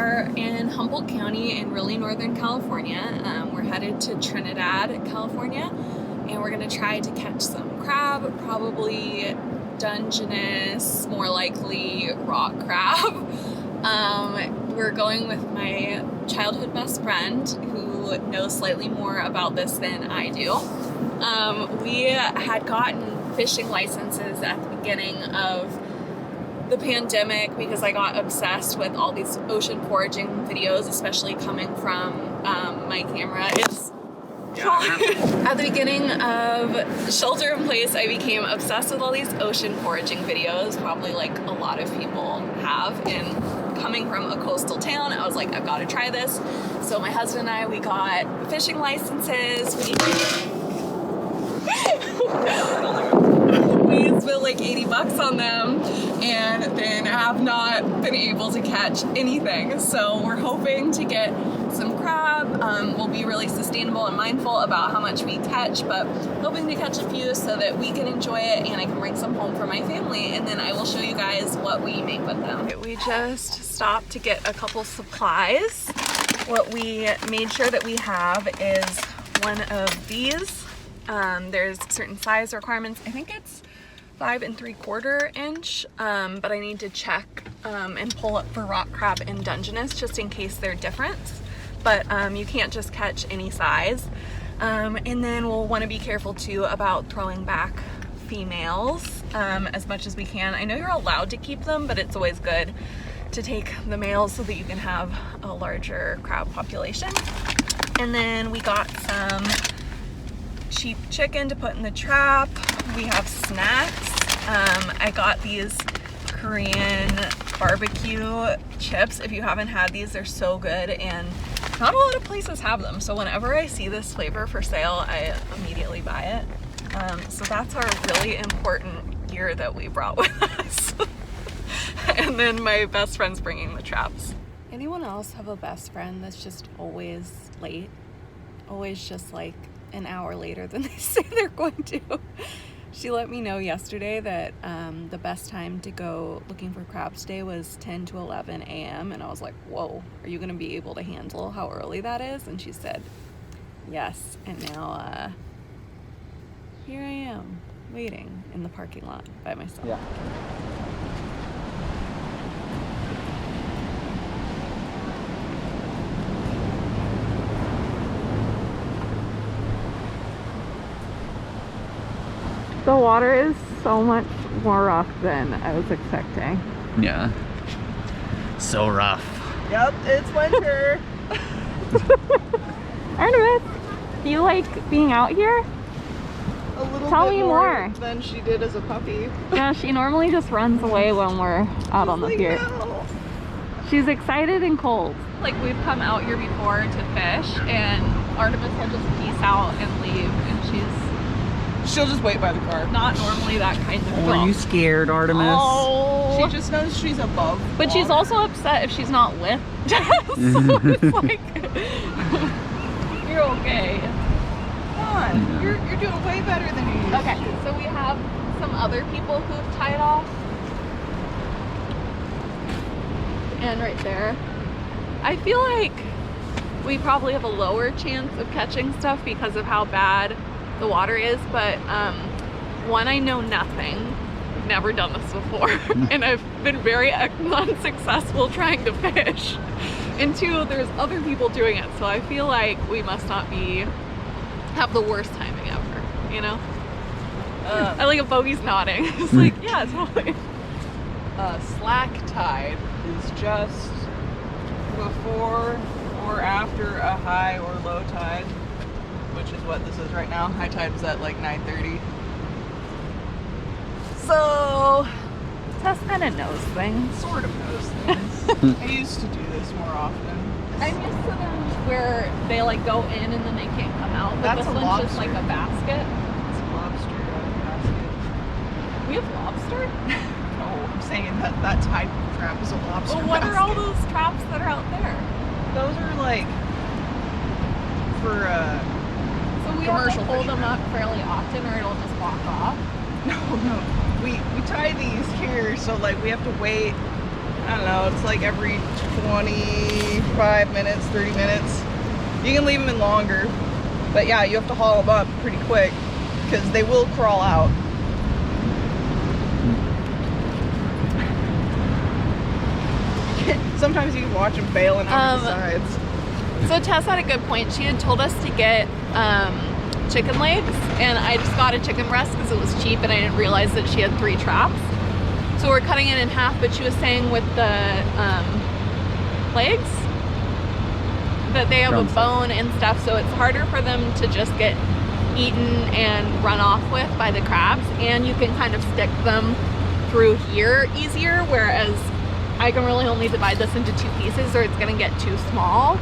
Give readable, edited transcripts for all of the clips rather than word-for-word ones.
are in Humboldt County in really northern California. We're headed to Trinidad, California, and we're gonna try to catch some crab, probably Dungeness, more likely rock crab. We're going with my childhood best friend who knows slightly more about this than I do. We had gotten fishing licenses at the beginning of the pandemic because I got obsessed with all these ocean foraging videos, especially coming from my camera. At the beginning of Shelter in Place, I became obsessed with all these ocean foraging videos, probably like a lot of people have. And coming from a coastal town, I was like, I've got to try this. So my husband and I, we got fishing licenses. We spent like 80 bucks on them and then have not been able to catch anything. So we're hoping to get some crab. We'll be really sustainable and mindful about how much we catch, but hoping to catch a few so that we can enjoy it and I can bring some home for my family, and then I will show you guys what we make with them. We just stopped to get a couple supplies. What we made sure that we have is one of these. There's certain size requirements. I think it's 5 3/4 inch, but I need to check and pull up for rock crab and Dungeness just in case they're different. But you can't just catch any size. And then we'll want to be careful too about throwing back females as much as we can. I know you're allowed to keep them, but it's always good to take the males so that you can have a larger crab population. And then we got some cheap chicken to put in the trap. We have snacks. I got these Korean barbecue chips. If you haven't had these, they're so good and not a lot of places have them. So whenever I see this flavor for sale, I immediately buy it. So that's our really important gear that we brought with us. And then my best friend's bringing the traps. Anyone else have a best friend that's just always late? Always just like an hour later than they say they're going to. She let me know yesterday that the best time to go looking for crabs today was 10 to 11 a.m. And I was like, whoa, are you going to be able to handle how early that is? And she said, yes. And now here I am waiting in the parking lot by myself. Yeah. The water is so much more rough than I was expecting. Yeah. So rough. Yep, it's winter. Artemis, do you like being out here? A little Tell bit me more more than she did as a puppy. Yeah, she normally just runs away when we're out on the pier. No. She's excited and cold. Like, we've come out here before to fish and Artemis will just peace out and leave, and She'll just wait by the car. not normally that kind of girl. Are you scared, Artemis? Oh. She just knows she's above. But she's water. also upset if she's not with Jess. So it's like, you're okay. Come on, you're doing way better than you used Okay, to. so we have some other people who've tied off. And right there. I feel like we probably have a lower chance of catching stuff because of how bad the water is, but one, I know nothing. I've never done this before, and I've been very unsuccessful trying to fish. And two, there's other people doing it, so I feel like we must not have the worst timing ever, you know? I like a Bogy's nodding. It's like, yeah, totally. Slack tide is just before or after a high or low tide, which is what this is right now. High tide was at like 9:30. So, Tess kind of knows things. Sort of knows things. I used to do this more often. I'm used to them where they like go in and then they can't come out. But That's this a one's just lobster. like a basket. It's lobster out of the basket. We have lobster? No, I'm saying that tide trap is a lobster. Well, what are all basket. those traps that are out there? Those are like for So we have to commercial hold them fishermen. up fairly often or it'll just walk off. No. We tie these here, so like we have to wait. I don't know. It's like every 20 45 minutes, 30 minutes. You can leave them in longer, but yeah, you have to haul them up pretty quick because they will crawl out. Sometimes you can watch them bailing over the sides. So Tess had a good point. She had told us to get chicken legs, and I just got a chicken breast because it was cheap, and I didn't realize that she had 3 traps. So we're cutting it in half, but she was saying with the legs that they have a bone and stuff, so it's harder for them to just get eaten and run off with by the crabs, and you can kind of stick them through here easier, whereas I can really only divide this into 2 pieces or it's gonna get too small.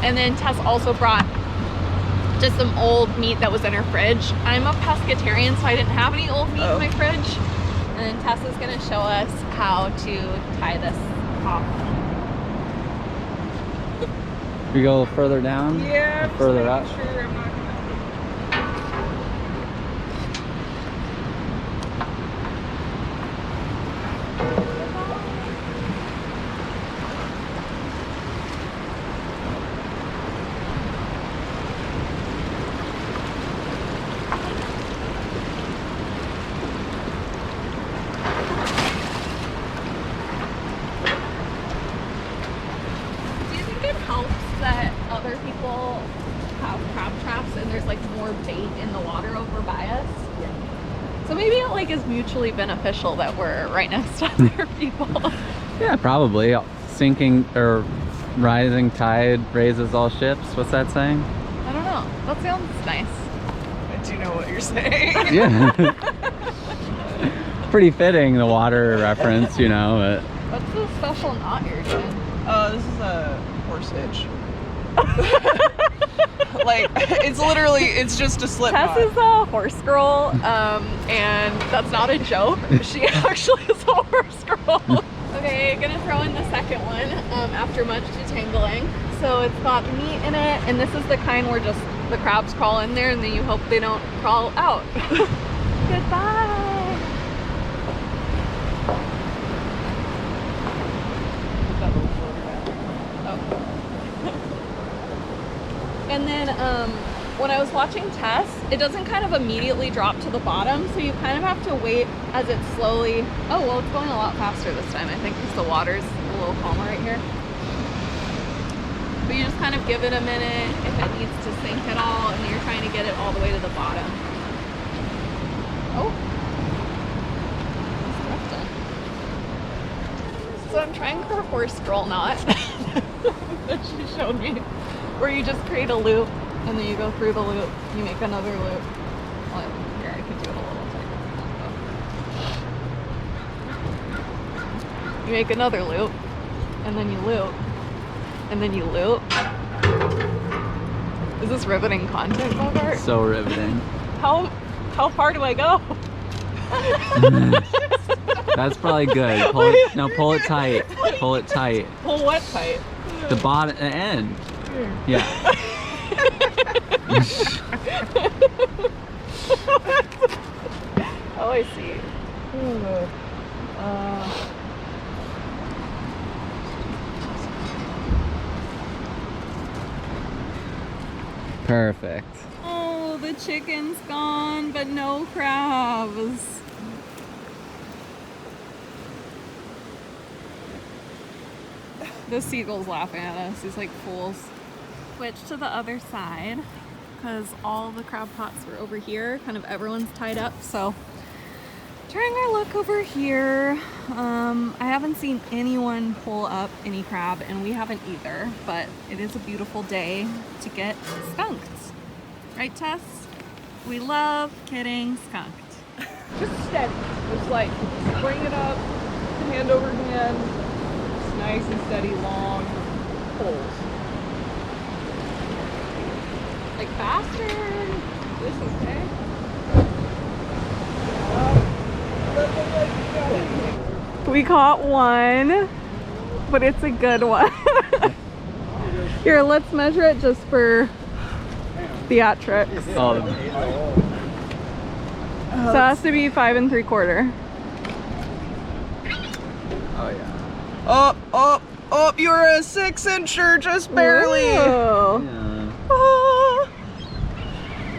And then Tess also brought just some old meat that was in her fridge. I'm a pescatarian, so I didn't have any old meat in my fridge. And then Tess is gonna show us how to tie this off. We go further down? Yeah, or further up? sure I'm not gonna... Do you think it helps that other people have crab traps and there's like more bait in the water over by us? Yeah. So maybe it like is mutually beneficial that we're right next to other people. Yeah, probably. Sinking or rising tide raises all ships. What's that saying? I don't know. That sounds nice. I do know what you're saying. Yeah. Pretty fitting, the water reference, you know, but... What's the special knot you're doing? This is a horse hitch. Like, it's just a slip Tess knot. is a horse girl, and that's not a joke. She actually is a horse girl. Okay, gonna throw in the second one after much detangling. So it's got meat in it, and this is the kind where just the crabs crawl in there and then you hope they don't crawl out. Goodbye. And then when I was watching Tess, it doesn't kind of immediately drop to the bottom, so you kind of have to wait as it slowly... Oh, well, it's going a lot faster this time, I think, because the water's a little calmer right here. But you just kind of give it a minute if it needs to sink at all, and then you're trying to get it all the way to the bottom. Oh. So I'm trying her horse girl knot that she showed me, where you just create a loop and then you go through the loop, you make another loop. Well, here, I could do it a little tighter. You make another loop, and then you loop, and then you loop. Is this riveting content, Bogart? So riveting. How far do I go? That's probably good. Pull it, no, pull it tight. Pull it tight. Pull what tight? The bottom, the end. Yeah. Oh, I see. Perfect. Oh, the chicken's gone, but no crabs. The seagull's laughing at us. He's like fools. Switch to the other side because all the crab pots were over here. Kind of everyone's tied up, so trying our luck over here. I haven't seen anyone pull up any crab, and we haven't either, but it is a beautiful day to get skunked. Right, Tess? We love getting skunked. Just steady. Just like bring it up, hand over hand. Just nice and steady, long pulls. Like faster. This is okay. We caught one, but it's a good one. Here, let's measure it just for theatrics. Oh, So it has to be 5 3/4. oh yeah. Up, up. Oh, you're a 6-incher, just barely. Whoa. Yeah. Ah,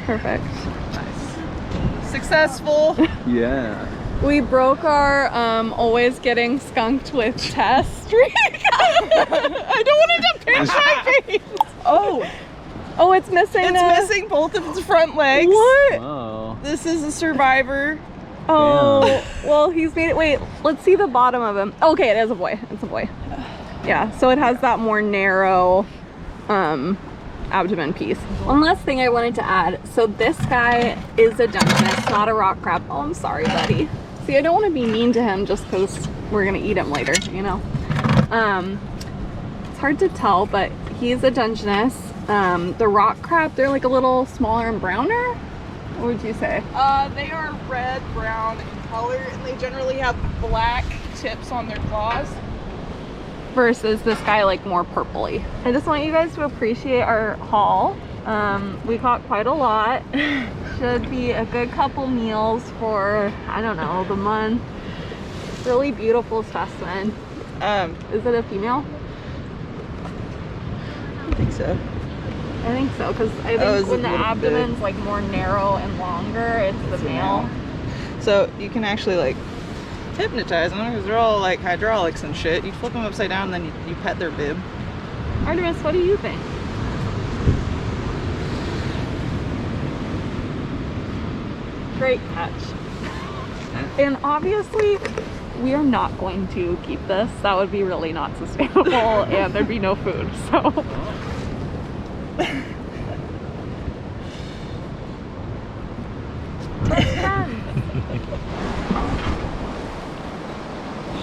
Perfect. successful. Yeah. We broke our always getting skunked with test streak. I don't want it to pinch my face. Oh, it's missing. It's missing both of its front legs. What? Oh. This is a survivor. Oh, well, he's made it. Wait, let's see the bottom of him. Okay, it is a boy. It's a boy. Yeah, so it has that more narrow abdomen piece. One last thing I wanted to add. So this guy is a Dungeness, not a rock crab. Oh, I'm sorry, buddy. See, I don't want to be mean to him just because we're going to eat him later, you know? It's hard to tell, but he's a Dungeness. The rock crab, they're like a little smaller and browner. What would you say? They are red, brown in color, and they generally have black tips on their claws. Versus this guy, like more purpley. I just want you guys to appreciate our haul. We caught quite a lot. Should be a good couple meals for, I don't know, the month. Really beautiful specimen. Is it a female? I think so. I think so, because I think when the abdomen's like more narrow and longer, it's the male. So you can actually like hypnotize them because they're all like hydraulics and shit. You flip them upside down and then you pet their bib. Artemis, what do you think? Great catch. And obviously, we are not going to keep this. That would be really not sustainable and there'd be no food, so.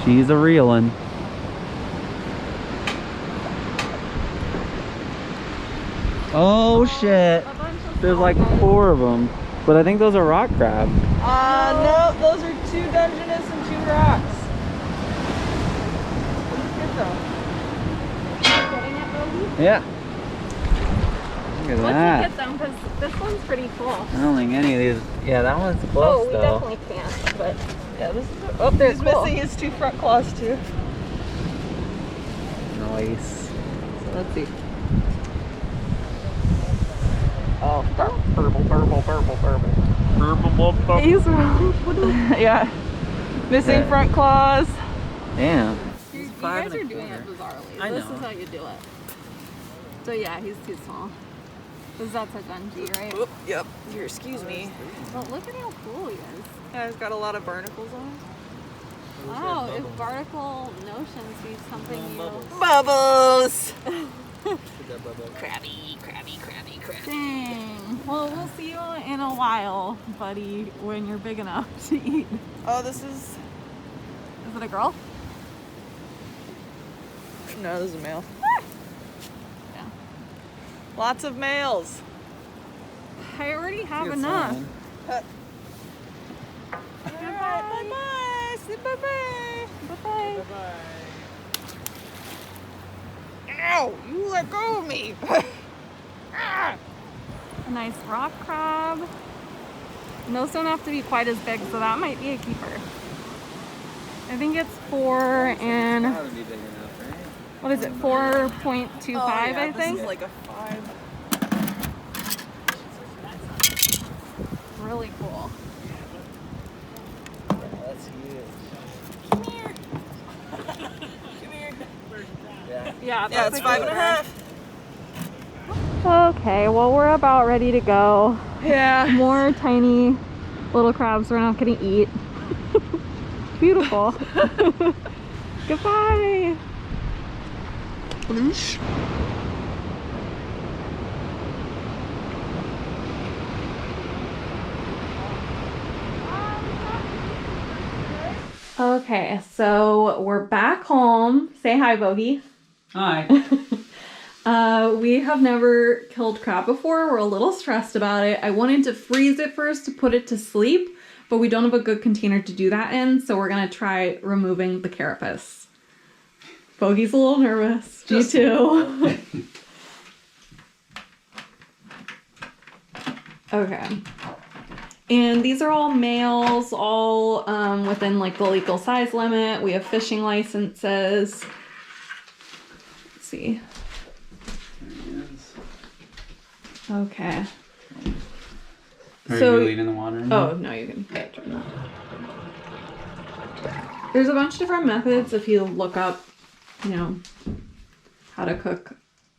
She's a reelin'. Oh shit. There's like 4 of them. But I think those are rock crabs. No, those are 2 Dungeness and 2 rocks. Yeah. Look at Let's that. look at them because this one's pretty cool. I don't think any of these. Yeah, that one's close Oh, we though. definitely can't, but Yeah, this is. oh, they're He's cool. missing his 2 front claws too. Nice. So let's see. Oh, burble. He's really Yeah. Missing Yeah. front claws. Damn. You five guys and a are doing it quarter. bizarrely. I This know. is how you do it. So yeah, he's too small. Because that's a Dungy, right? Oop, yep. Here, excuse me. But look at how cool he is. Yeah, he's got a lot of barnacles on. Wow, if Barticle Notion sees something you... Bubbles! Dang. Well, we'll see you in a while, buddy, when you're big enough to eat. Oh, this is. Is it a girl? No, this is a male. Yeah. Lots of males. I already have enough. Bye-bye. Say bye-bye. Bye-bye. Bye-bye. Ow! You let go of me! Ah! A nice rock crab. And those don't have to be quite as big, so that might be a keeper. I think it's 4 and... That would be big enough, right? What is it? 4.25, I think. This is like a 5. Really cool. That's huge. Come here. Yeah. Yeah, Yeah, it's 5.5. Okay, well, we're about ready to go. Yeah. More tiny little crabs we're not gonna eat. Beautiful. Goodbye. Bloosh. Okay, so we're back home. Say hi, Bogy. Hi. We have never killed crab before. We're a little stressed about it. I wanted to freeze it first to put it to sleep, but we don't have a good container to do that in, so we're gonna try removing the carapace. Bogy's a little nervous. Just Me too. Okay. And these are all males, all within like the legal size limit. We have fishing licenses. see. There he is. Okay. Are So- you leaving the water in? Oh, no, you can turn that. There's a bunch of different methods if you look up, you know, how to cook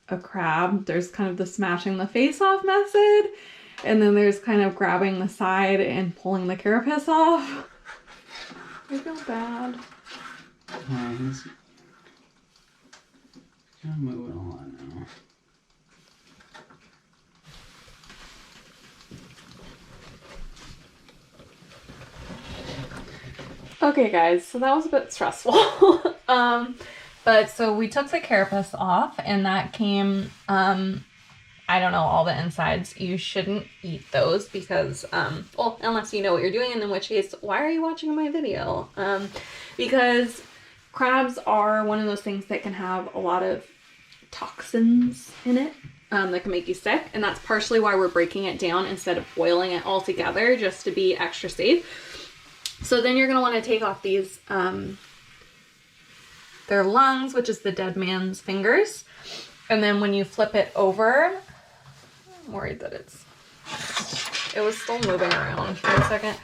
a crab. There's kind of the smashing the face off method, and then there's kind of grabbing the side and pulling the carapace off. I feel bad. He's gonna move it on now. Okay guys, so that was a bit stressful. But so we took the carapace off and that came, I don't know, all the insides. You shouldn't eat those because, well, unless you know what you're doing, and in which case, why are you watching my video? Because crabs are one of those things that can have a lot of toxins in it that can make you sick. And that's partially why we're breaking it down instead of boiling it all together, just to be extra safe. So then you're going to want to take off these, their lungs, which is the dead man's fingers. And then when you flip it over, I'm worried that it was still moving around for a second.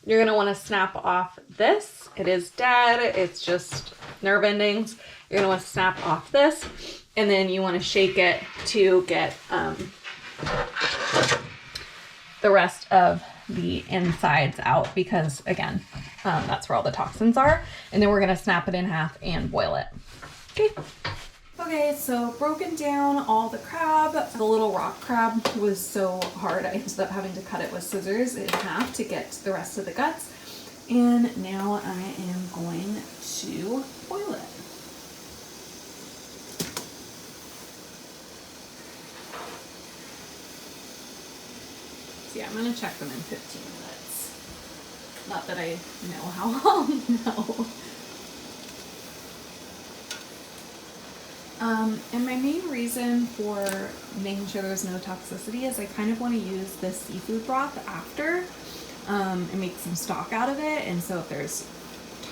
You're going to want to snap off this. It is dead. It's just nerve endings. You're going to want to snap off this. And then you want to shake it to get the rest of the insides out, because again, that's where all the toxins are. And then we're gonna snap it in half and boil it. Okay, so broken down all the crab. The little rock crab was so hard I ended up having to cut it with scissors in half to get the rest of the guts. And now I am going to boil it. Yeah, I'm gonna check them in 15 minutes. Not that I know how long, no. And my main reason for making sure there's no toxicity is I kind of want to use this seafood broth after and make some stock out of it. And so if there's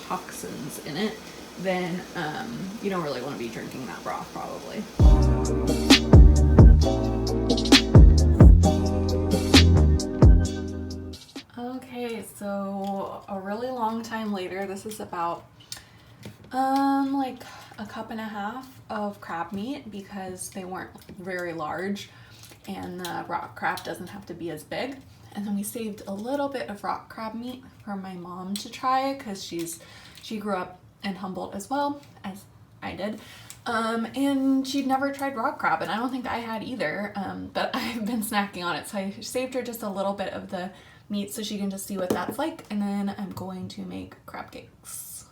toxins in it, then you don't really want to be drinking that broth probably. Okay, so a really long time later, this is about like a cup and a half of crab meat because they weren't very large and the rock crab doesn't have to be as big. And then we saved a little bit of rock crab meat for my mom to try because she grew up in Humboldt as well as I did. And she'd never tried rock crab, and I don't think I had either, but I've been snacking on it. So I saved her just a little bit of the meat so she can just see what that's like, and then I'm going to make crab cakes.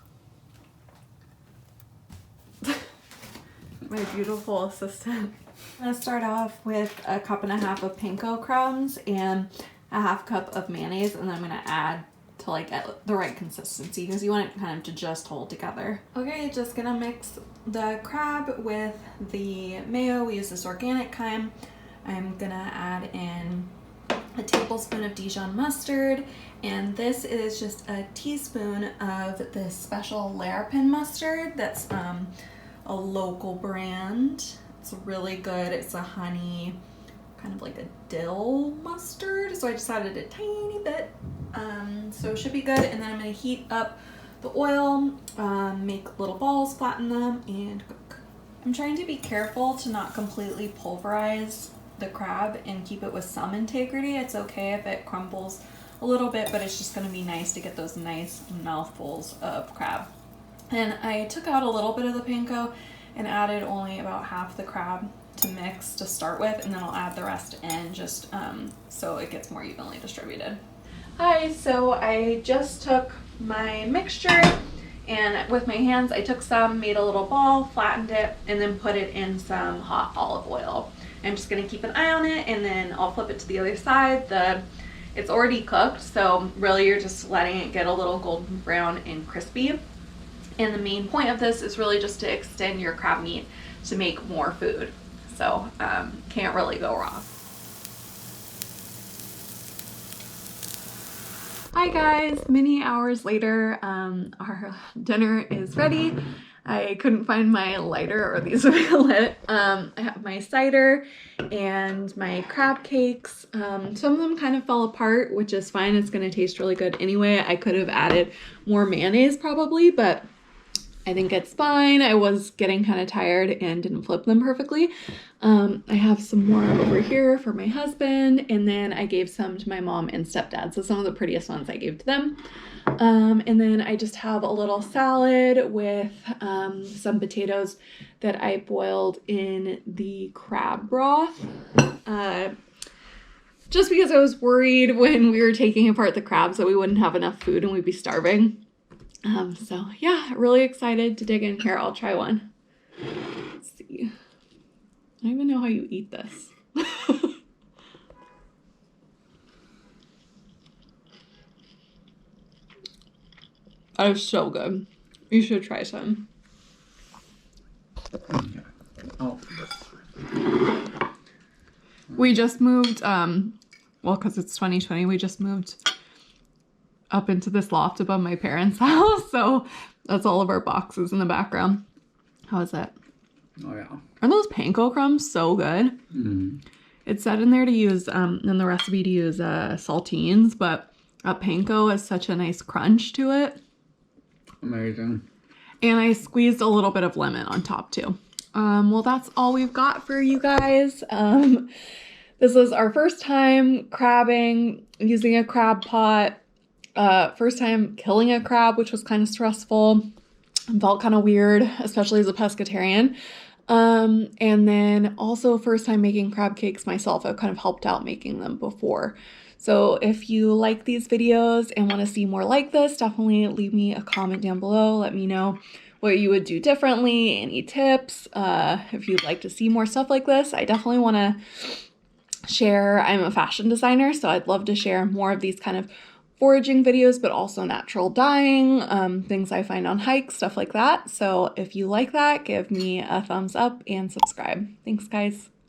My beautiful assistant. I'm gonna start off with a cup and a half of panko crumbs and a half cup of mayonnaise, and then I'm gonna add to like get the right consistency because you want it kind of to just hold together. Okay, just gonna mix the crab with the mayo. We use this organic kind. I'm gonna add in a tablespoon of Dijon mustard, and this is just a teaspoon of this special Larapin mustard that's a local brand. It's really good. It's a honey, kind of like a dill mustard, so I just added a tiny bit, so it should be good. And then I'm going to heat up the oil, make little balls, flatten them, and cook. I'm trying to be careful to not completely pulverize the crab and keep it with some integrity. It's okay if it crumbles a little bit, but it's just going to be nice to get those nice mouthfuls of crab. And I took out a little bit of the panko and added only about half the crab to mix to start with, and then I'll add the rest in just so it gets more evenly distributed. Hi, so I just took my mixture and with my hands I took some, made a little ball, flattened it, and then put it in some hot olive oil. I'm just gonna keep an eye on it, and then I'll flip it to the other side. It's already cooked, so really you're just letting it get a little golden brown and crispy. And the main point of this is really just to extend your crab meat to make more food. So can't really go wrong. Hi guys, many hours later, our dinner is ready. I couldn't find my lighter, or these would be lit. I have my cider and my crab cakes. Some of them kind of fell apart, which is fine. It's going to taste really good anyway. I could have added more mayonnaise probably, but I think it's fine. I was getting kind of tired and didn't flip them perfectly. I have some more over here for my husband, and then I gave some to my mom and stepdad. So some of the prettiest ones I gave to them. And then I just have a little salad with some potatoes that I boiled in the crab broth. Just because I was worried when we were taking apart the crabs that we wouldn't have enough food and we'd be starving. So yeah, really excited to dig in here. I'll try one. Let's see. I don't even know how you eat this. That is so good. You should try some. Oh. We just moved, well, because it's 2020, we just moved up into this loft above my parents' house. So that's all of our boxes in the background. How is that? Oh, yeah. Are those panko crumbs so good? Mm-hmm. It said in there to use, in the recipe to use saltines, but panko has such a nice crunch to it. Amazing. And I squeezed a little bit of lemon on top too. Well, that's all we've got for you guys. This is our first time crabbing, using a crab pot. First time killing a crab, which was kind of stressful. Felt kind of weird, especially as a pescatarian. And then also first time making crab cakes myself. I've kind of helped out making them before. So if you like these videos and want to see more like this, definitely leave me a comment down below. Let me know what you would do differently, any tips, if you'd like to see more stuff like this. I definitely want to share. I'm a fashion designer, so I'd love to share more of these kind of foraging videos, but also natural dyeing, things I find on hikes, stuff like that. So if you like that, give me a thumbs up and subscribe. Thanks, guys.